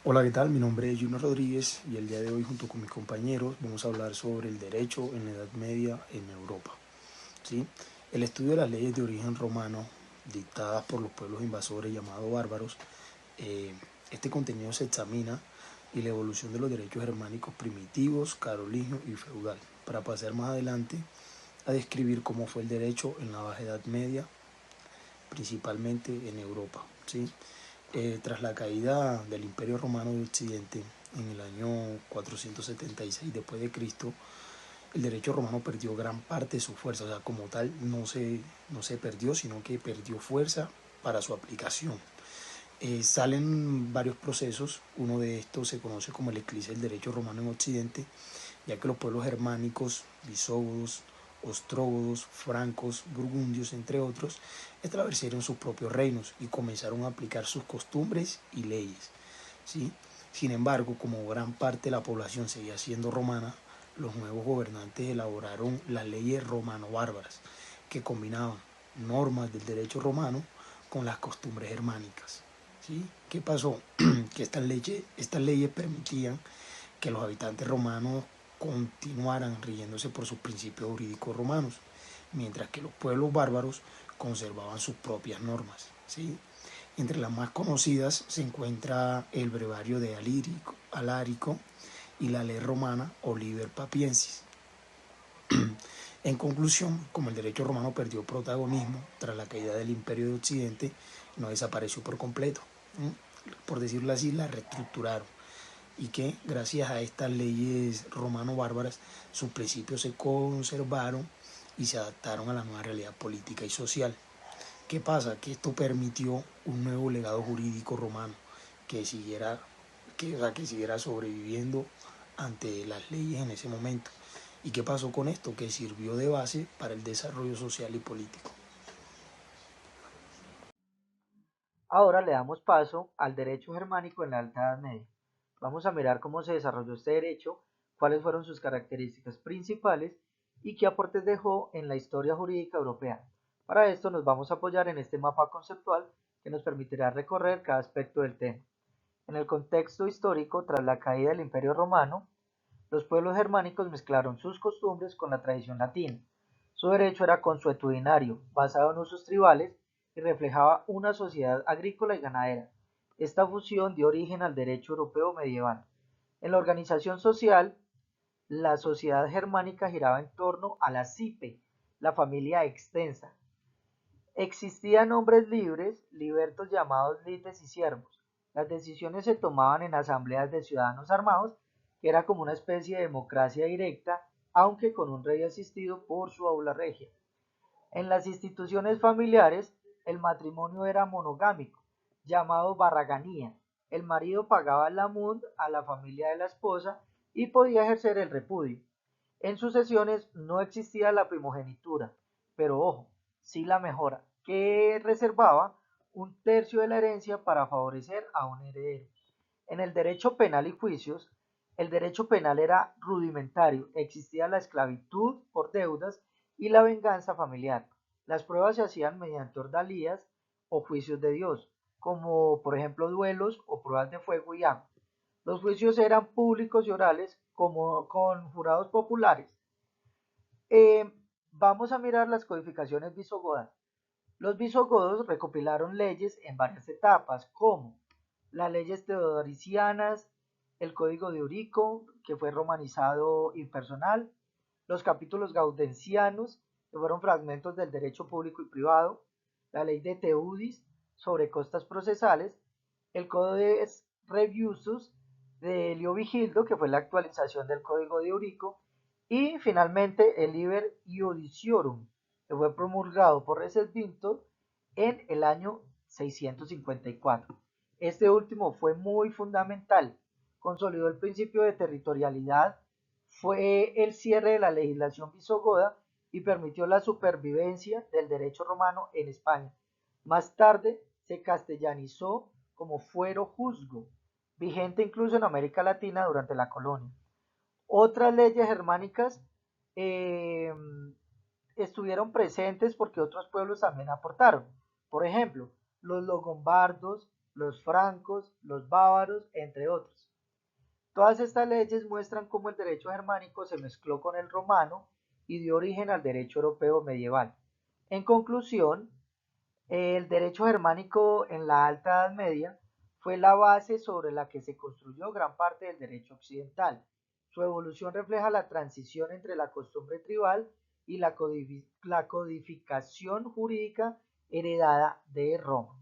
Hola, ¿qué tal? Mi nombre es Juno Rodríguez y el día de hoy junto con mis compañeros vamos a hablar sobre el derecho en la Edad Media en Europa. ¿Sí? El estudio de las leyes de origen romano dictadas por los pueblos invasores llamados bárbaros, eh, este contenido se examina y la evolución de los derechos germánicos primitivos, carolinos y feudal, para pasar más adelante a describir cómo fue el derecho en la Baja Edad Media, principalmente en Europa. ¿Sí? Tras la caída del Imperio Romano de Occidente en el año 476 después de Cristo, el derecho romano perdió gran parte de su fuerza, o sea, como tal no se perdió, sino que perdió fuerza para su aplicación. Salen varios procesos, uno de estos se conoce como el eclipse del derecho romano en Occidente, ya que los pueblos germánicos, visigodos, ostrógodos, francos, burgundios, entre otros, establecieron sus propios reinos y comenzaron a aplicar sus costumbres y leyes. ¿Sí? Sin embargo, como gran parte de la población seguía siendo romana, los nuevos gobernantes elaboraron las leyes romano-bárbaras, que combinaban normas del derecho romano con las costumbres germánicas. ¿Sí? ¿Qué pasó? Que estas leyes permitían que los habitantes romanos continuaran rigiéndose por sus principios jurídicos romanos, mientras que los pueblos bárbaros conservaban sus propias normas. ¿Sí? Entre las más conocidas se encuentra el brevario de Alarico y la ley romana o Liber Papiensis. En conclusión, como el derecho romano perdió protagonismo tras la caída del Imperio de Occidente, no desapareció por completo. Por decirlo así, la reestructuraron y que gracias a estas leyes romano-bárbaras sus principios se conservaron y se adaptaron a la nueva realidad política y social. ¿Qué pasa? Que esto permitió un nuevo legado jurídico romano que siguiera, que siguiera sobreviviendo ante las leyes en ese momento. ¿Y qué pasó con esto? Que sirvió de base para el desarrollo social y político. Ahora le damos paso al derecho germánico en la Alta Edad Media. Vamos a mirar cómo se desarrolló este derecho, cuáles fueron sus características principales y qué aportes dejó en la historia jurídica europea. Para esto nos vamos a apoyar en este mapa conceptual que nos permitirá recorrer cada aspecto del tema. En el contexto histórico, tras la caída del Imperio Romano, los pueblos germánicos mezclaron sus costumbres con la tradición latina. Su derecho era consuetudinario, basado en usos tribales y reflejaba una sociedad agrícola y ganadera. Esta fusión dio origen al derecho europeo medieval. En la organización social, la sociedad germánica giraba en torno a la cipe, la familia extensa. Existían hombres libres, libertos llamados lides y siervos. Las decisiones se tomaban en asambleas de ciudadanos armados, que era como una especie de democracia directa, aunque con un rey asistido por su aula regia. En las instituciones familiares, el matrimonio era monogámico, llamado barraganía. El marido pagaba la mund a la familia de la esposa y podía ejercer el repudio. En sucesiones no existía la primogenitura, pero ojo, sí la mejora, que reservaba un tercio de la herencia para favorecer a un heredero. En el derecho penal y juicios, el derecho penal era rudimentario, existía la esclavitud por deudas y la venganza familiar. Las pruebas se hacían mediante ordalías o juicios de Dios, como por ejemplo duelos o pruebas de fuego y agua. Los juicios eran públicos y orales, como con jurados populares. Eh, Vamos a mirar las codificaciones visigodas. Los visigodos recopilaron leyes en varias etapas, como las leyes teodoricianas, el Código de Eurico, que fue romanizado y personal, los capítulos gaudencianos, que fueron fragmentos del derecho público y privado, la ley de Teudis sobre costas procesales, el Codex Regius de Elio Vigildo, que fue la actualización del Código de Eurico, y finalmente el Liber Iudiciorum, que fue promulgado por Recesvinto en el año 654. Este último fue muy fundamental, consolidó el principio de territorialidad, fue el cierre de la legislación visigoda y permitió la supervivencia del derecho romano en España. Más tarde se castellanizó como fuero juzgo, vigente incluso en América Latina durante la colonia. Otras leyes germánicas eh, estuvieron presentes porque otros pueblos también aportaron. Por ejemplo, los longobardos, los francos, los bávaros, entre otros. Todas estas leyes muestran cómo el derecho germánico se mezcló con el romano y dio origen al derecho europeo medieval. En conclusión, el derecho germánico en la Alta Edad Media fue la base sobre la que se construyó gran parte del derecho occidental. Su evolución refleja la transición entre la costumbre tribal y la codificación jurídica heredada de Roma.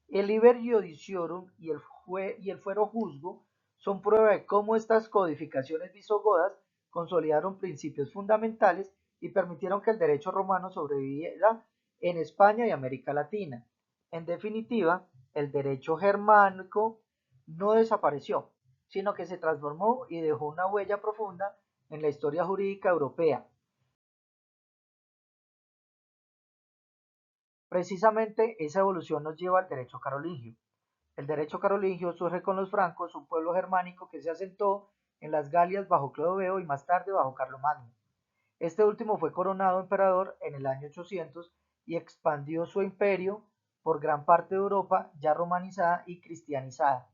El Liber Iudiciorum y el Fuero Juzgo son prueba de cómo estas codificaciones visigodas consolidaron principios fundamentales y permitieron que el derecho romano sobreviviera en España y América Latina. En definitiva, el derecho germánico no desapareció, sino que se transformó y dejó una huella profunda en la historia jurídica europea. Precisamente esa evolución nos lleva al derecho carolingio. El derecho carolingio surge con los francos, un pueblo germánico que se asentó en las Galias bajo Clodoveo y más tarde bajo Carlomagno. Este último fue coronado emperador en el año 800 y expandió su imperio por gran parte de Europa ya romanizada y cristianizada.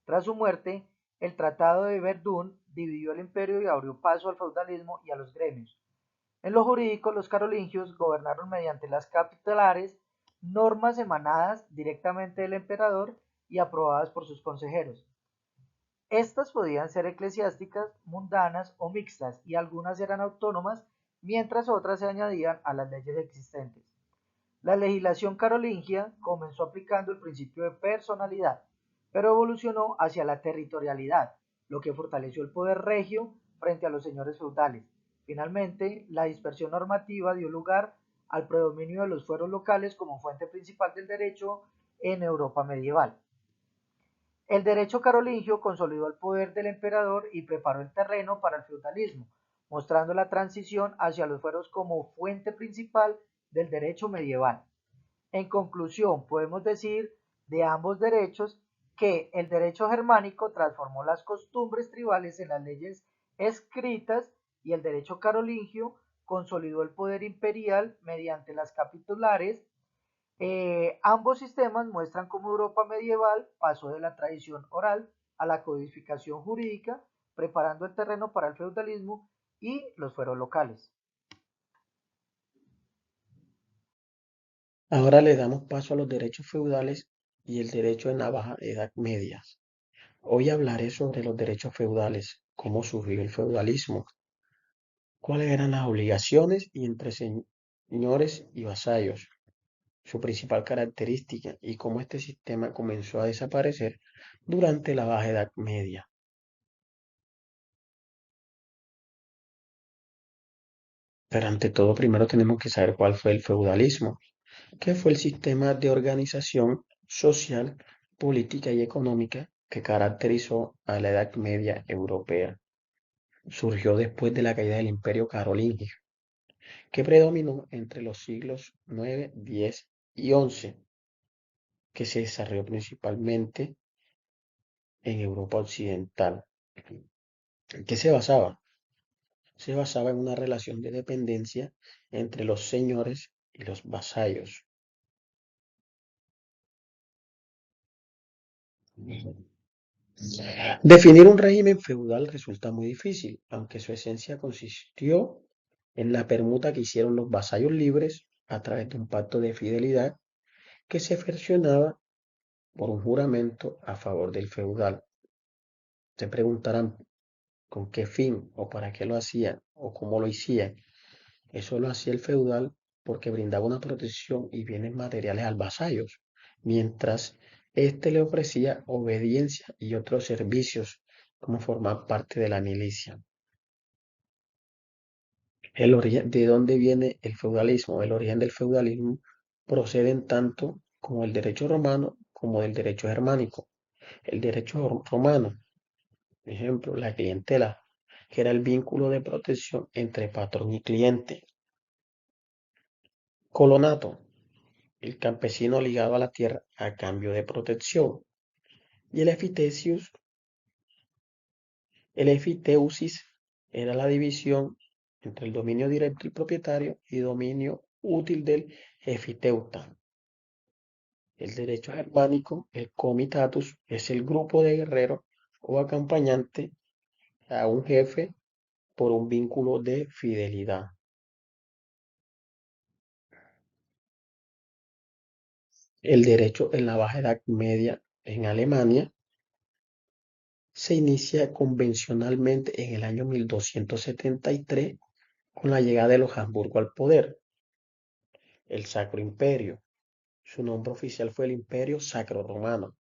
Tras su muerte, el Tratado de Verdún dividió el imperio y abrió paso al feudalismo y a los gremios. En lo jurídico, los carolingios gobernaron mediante las capitulares, normas emanadas directamente del emperador y aprobadas por sus consejeros. Estas podían ser eclesiásticas, mundanas o mixtas, y algunas eran autónomas, mientras otras se añadían a las leyes existentes. La legislación carolingia comenzó aplicando el principio de personalidad, pero evolucionó hacia la territorialidad, lo que fortaleció el poder regio frente a los señores feudales. Finalmente, la dispersión normativa dio lugar al predominio de los fueros locales como fuente principal del derecho en Europa medieval. El derecho carolingio consolidó el poder del emperador y preparó el terreno para el feudalismo, mostrando la transición hacia los fueros como fuente principal del derecho medieval. En conclusión, podemos decir de ambos derechos que el derecho germánico transformó las costumbres tribales en las leyes escritas y el derecho carolingio consolidó el poder imperial mediante las capitulares. Ambos sistemas muestran cómo Europa medieval pasó de la tradición oral a la codificación jurídica, preparando el terreno para el feudalismo y los fueros locales. Ahora le damos paso a los derechos feudales y el derecho de Navaja Edad Media. Hoy hablaré sobre los derechos feudales, cómo surgió el feudalismo, cuáles eran las obligaciones y entre señores y vasallos, su principal característica y cómo este sistema comenzó a desaparecer durante la Baja Edad Media. Pero ante todo, primero tenemos que saber cuál fue el feudalismo, que fue el sistema de organización social, política y económica que caracterizó a la Edad Media europea. Surgió después de la caída del Imperio Carolingio, que predominó entre los siglos IX, X y XI, que se desarrolló principalmente en Europa Occidental. ¿En qué se basaba? Se basaba en una relación de dependencia entre los señores y los vasallos. Definir un régimen feudal resulta muy difícil, aunque su esencia consistió en la permuta que hicieron los vasallos libres a través de un pacto de fidelidad que se fraccionaba por un juramento a favor del feudal. Se preguntarán con qué fin o para qué lo hacían o cómo lo hacían. Eso lo hacía el feudal porque brindaba una protección y bienes materiales al vasallo, mientras éste le ofrecía obediencia y otros servicios como formar parte de la milicia. El origen, ¿de dónde viene el feudalismo? El origen del feudalismo procede tanto como el derecho romano como del derecho germánico. El derecho romano, por ejemplo, la clientela, que era el vínculo de protección entre patrón y cliente. Colonato, el campesino ligado a la tierra a cambio de protección. Y el efiteusis era la división entre el dominio directo del propietario y dominio útil del efiteuta. El derecho germánico, el comitatus, es el grupo de guerreros o acompañante a un jefe por un vínculo de fidelidad. El derecho en la Baja Edad Media en Alemania se inicia convencionalmente en el año 1273 con la llegada de los Habsburgo al poder. El Sacro Imperio. Su nombre oficial fue el Imperio Sacro Romano,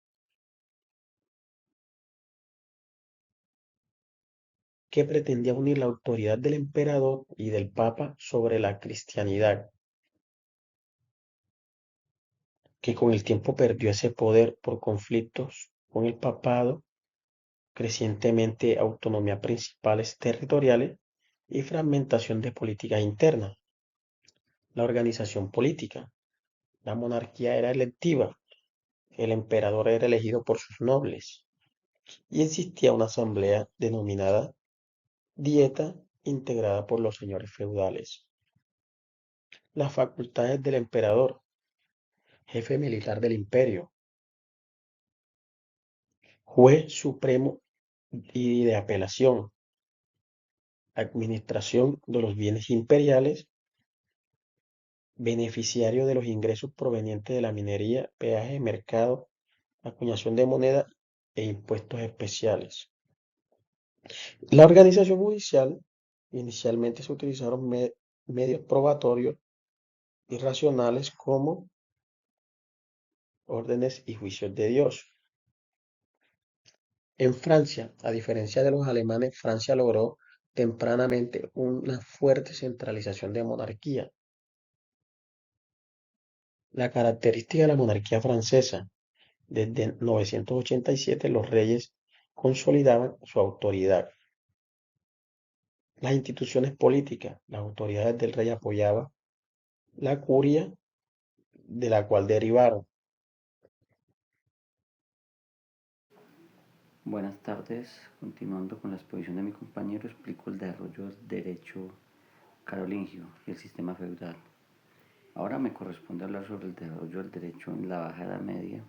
que pretendía unir la autoridad del emperador y del papa sobre la cristianidad, que con el tiempo perdió ese poder por conflictos con el papado, crecientemente autonomía principales territoriales y fragmentación de políticas internas. La organización política. La monarquía era electiva, el emperador era elegido por sus nobles y existía una asamblea denominada Dieta integrada por los señores feudales. Las facultades del emperador, jefe militar del imperio, juez supremo y de apelación, administración de los bienes imperiales, beneficiario de los ingresos provenientes de la minería, peaje, mercado, acuñación de moneda e impuestos especiales. La organización judicial, inicialmente se utilizaron medios probatorios y racionales como órdenes y juicios de Dios. En Francia, a diferencia de los alemanes, Francia logró tempranamente una fuerte centralización de monarquía. La característica de la monarquía francesa, desde 987 los reyes consolidaban su autoridad. Las instituciones políticas, las autoridades del rey apoyaban la curia de la cual derivaron. Buenas tardes, continuando con la exposición de mi compañero, explico el desarrollo del derecho carolingio y el sistema feudal. Ahora me corresponde hablar sobre el desarrollo del derecho en la Baja Edad Media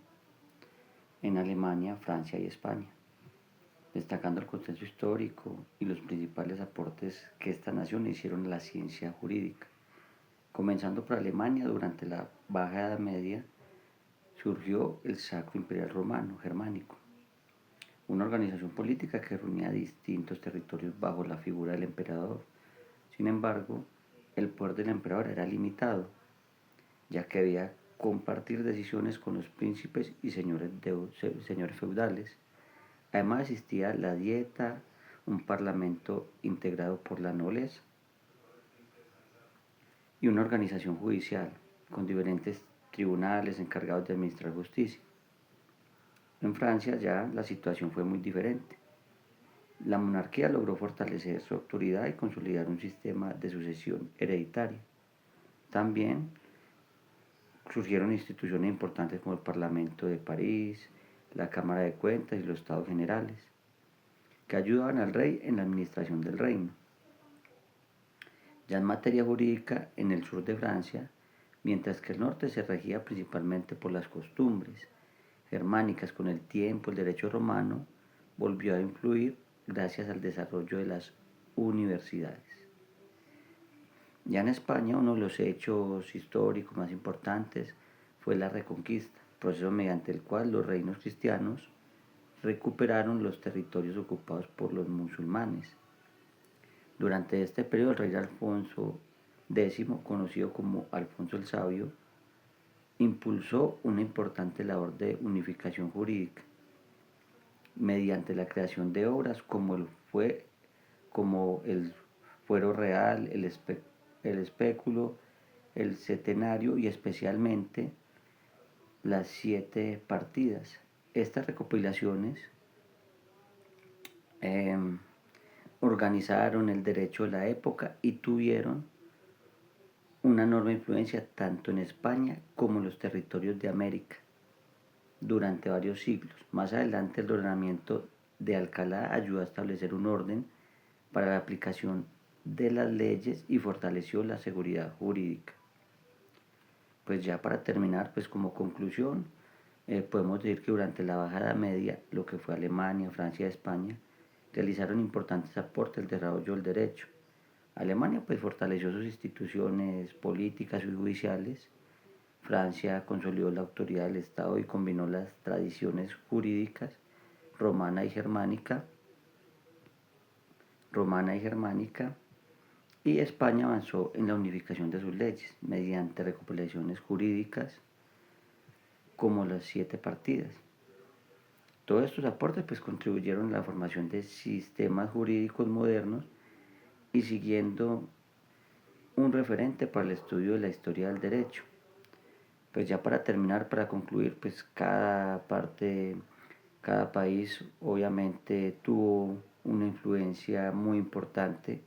en Alemania, Francia y España, destacando el contexto histórico y los principales aportes que esta nación hicieron a la ciencia jurídica. Comenzando por Alemania, durante la Baja Edad Media surgió el Sacro Imperial Romano Germánico, una organización política que reunía distintos territorios bajo la figura del emperador. Sin embargo, el poder del emperador era limitado, ya que debía compartir decisiones con los príncipes y señores feudales. Además existía la dieta, un parlamento integrado por la nobleza y una organización judicial con diferentes tribunales encargados de administrar justicia. En Francia ya la situación fue muy diferente. La monarquía logró fortalecer su autoridad y consolidar un sistema de sucesión hereditaria. También surgieron instituciones importantes como el Parlamento de París, la Cámara de Cuentas y los Estados Generales, que ayudaban al rey en la administración del reino. Ya en materia jurídica, en el sur de Francia, mientras que el norte se regía principalmente por las costumbres germánicas, con el tiempo el derecho romano volvió a influir gracias al desarrollo de las universidades. Ya en España, uno de los hechos históricos más importantes fue la Reconquista, proceso mediante el cual los reinos cristianos recuperaron los territorios ocupados por los musulmanes. Durante este periodo, el rey Alfonso X, conocido como Alfonso el Sabio, impulsó una importante labor de unificación jurídica mediante la creación de obras como el fuero real, el espéculo, el setenario y especialmente las siete partidas. Estas recopilaciones eh, organizaron el derecho de la época y tuvieron una enorme influencia tanto en España como en los territorios de América durante varios siglos. Más adelante el ordenamiento de Alcalá ayudó a establecer un orden para la aplicación de las leyes y fortaleció la seguridad jurídica. Pues ya para terminar, pues como conclusión, podemos decir que durante la Baja Edad Media, lo que fue Alemania, Francia y España, realizaron importantes aportes al desarrollo del derecho. Alemania pues fortaleció sus instituciones políticas y judiciales. Francia consolidó la autoridad del Estado y combinó las tradiciones jurídicas romana y germánica. Y España avanzó en la unificación de sus leyes mediante recopilaciones jurídicas como las 7 partidas. Todos estos aportes pues contribuyeron a la formación de sistemas jurídicos modernos y siguiendo un referente para el estudio de la historia del derecho. Pues ya para terminar, para concluir, pues cada país obviamente tuvo una influencia muy importante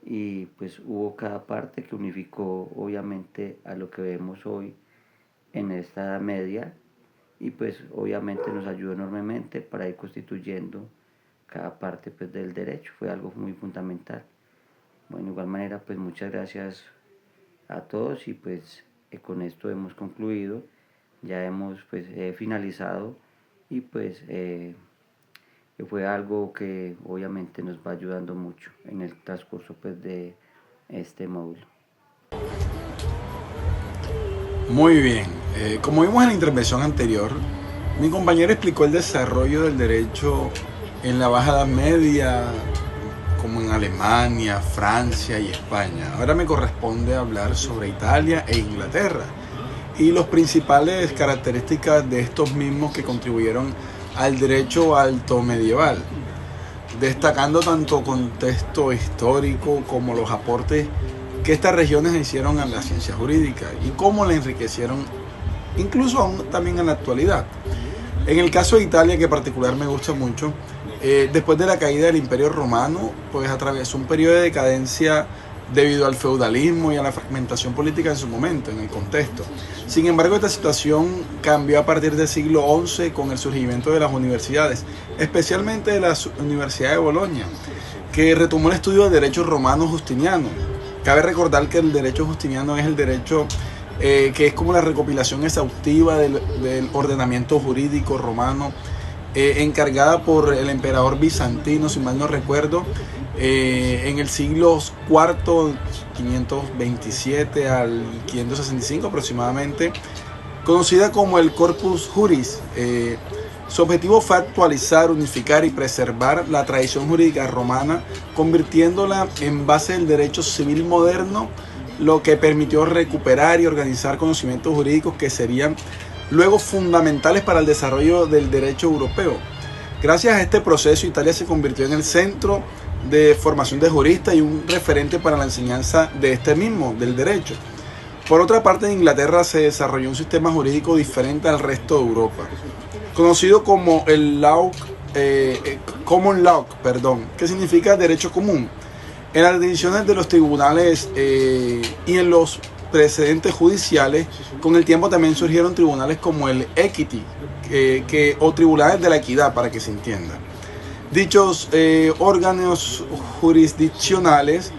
y pues hubo cada parte que unificó obviamente a lo que vemos hoy en esta Edad Media y pues obviamente nos ayudó enormemente para ir constituyendo cada parte pues del derecho, fue algo muy fundamental. Bueno, de igual manera pues muchas gracias a todos y pues con esto hemos concluido, ya hemos pues finalizado y pues fue algo que obviamente nos va ayudando mucho en el transcurso pues de este módulo. Muy bien, como vimos en la intervención anterior, mi compañero explicó el desarrollo del derecho en la Baja Edad Media, como en Alemania, Francia y España. Ahora me corresponde hablar sobre Italia e Inglaterra y las principales características de estos mismos que contribuyeron al derecho alto medieval, destacando tanto contexto histórico como los aportes que estas regiones hicieron a la ciencia jurídica y cómo la enriquecieron incluso aún también en la actualidad. En el caso de Italia, que en particular me gusta mucho, después de la caída del Imperio Romano, pues atravesó un periodo de decadencia debido al feudalismo y a la fragmentación política en su momento, en el contexto. Sin embargo, esta situación cambió a partir del siglo XI con el surgimiento de las universidades, especialmente de la Universidad de Bolonia, que retomó el estudio del derecho romano justiniano. Cabe recordar que el derecho justiniano es el derecho que es como la recopilación exhaustiva del ordenamiento jurídico romano, encargada por el emperador bizantino, si mal no recuerdo, en el siglo IV, 527 al 565 aproximadamente, conocida como el Corpus Juris. Su objetivo fue actualizar, unificar y preservar la tradición jurídica romana, convirtiéndola en base del derecho civil moderno, lo que permitió recuperar y organizar conocimientos jurídicos que serían luego fundamentales para el desarrollo del derecho europeo. Gracias a este proceso, Italia se convirtió en el centro de formación de juristas y un referente para la enseñanza de este mismo, del derecho. Por otra parte, en Inglaterra se desarrolló un sistema jurídico diferente al resto de Europa, conocido como el Common Law, que significa derecho común. En las decisiones de los tribunales y en los precedentes judiciales, con el tiempo también surgieron tribunales como el Equity o tribunales de la equidad, para que se entienda. Dichos órganos jurisdiccionales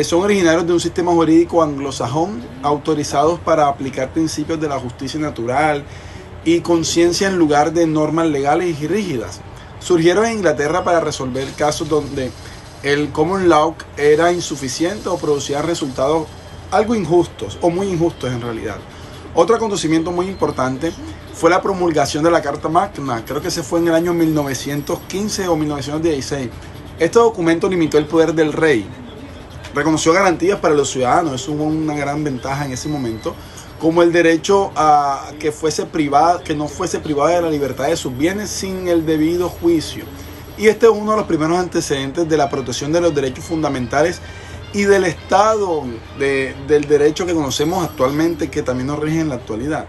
son originarios de un sistema jurídico anglosajón, autorizados para aplicar principios de la justicia natural y conciencia en lugar de normas legales y rígidas. Surgieron en Inglaterra para resolver casos donde el common law era insuficiente o producía resultados algo injustos o muy injustos en realidad. Otro acontecimiento muy importante fue la promulgación de la Carta Magna, creo que se fue en el año 1915 o 1916. Este documento limitó el poder del rey, reconoció garantías para los ciudadanos, eso hubo una gran ventaja en ese momento, como el derecho a que no fuese privado de la libertad de sus bienes sin el debido juicio. Y este es uno de los primeros antecedentes de la protección de los derechos fundamentales y del estado del derecho que conocemos actualmente, que también nos rige en la actualidad.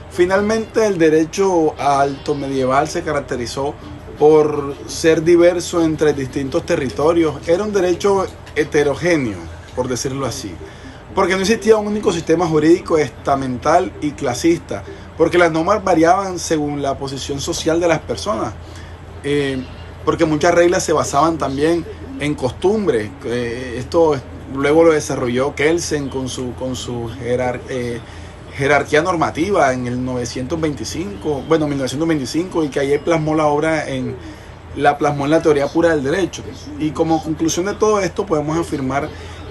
Finalmente, el derecho alto medieval se caracterizó por ser diverso entre distintos territorios. Era un derecho heterogéneo, por decirlo así, porque no existía un único sistema jurídico estamental y clasista, porque las normas variaban según la posición social de las personas, porque muchas reglas se basaban también en costumbres. Esto luego lo desarrolló Kelsen con su jerarquía normativa en el 1925, y que ahí plasmó la obra plasmó en la teoría pura del derecho. Y como conclusión de todo esto podemos afirmar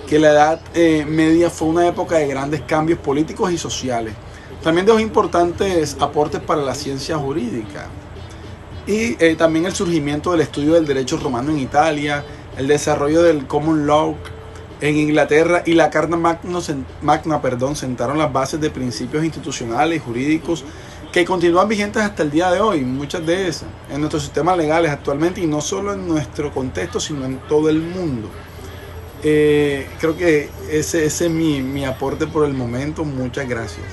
que la Edad Media fue una época de grandes cambios políticos y sociales. También dejó importantes aportes para la ciencia jurídica. Y también el surgimiento del estudio del derecho romano en Italia, el desarrollo del common law en Inglaterra y la Carta Magna, sentaron las bases de principios institucionales y jurídicos que continúan vigentes hasta el día de hoy, muchas de esas, en nuestros sistemas legales actualmente, y no solo en nuestro contexto, sino en todo el mundo. Creo que ese es mi aporte por el momento. Muchas gracias.